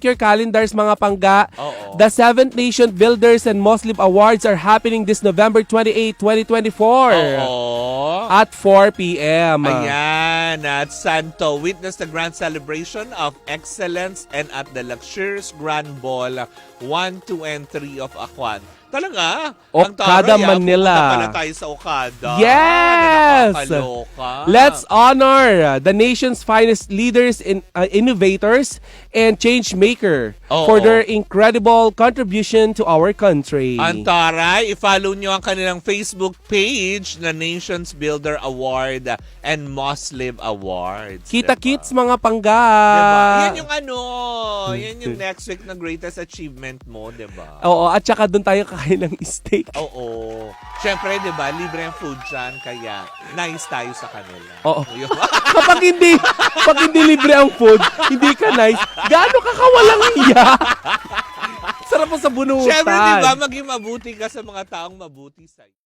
your calendars mga pangga. Oo. The 7th Nation Builders and Muslim Awards are happening this November 28, 2024 Oo. at 4 p.m. Ayan, at Santo, witness the grand celebration of excellence and at the luxurious Grand Ball 1, 2, and 3 of Aquan. Talaga? Okada, Manila. Pupunta pala tayo sa Okada. Yes! Nakakaloka. Let's honor the nation's finest leaders, innovators, and change maker for their incredible contribution to our country. Antaray, i-follow nyo ang kanilang Facebook page na Nations Builder Award and Muslim Awards. Kita-kits mga pangga. Diba? Yan yung yan yung next week na greatest achievement mo, diba? Oo, at saka doon tayo kakain ng steak. Oo. Siyempre, diba, libre ang food dyan, kaya nice tayo sa kanila. Oo. Kapag hindi libre ang food, hindi ka nice, gaano ka kawalang iya? Sarap mo sa bunutan. Siyempre, diba, maging mabuti ka sa mga taong mabuti sa'yo.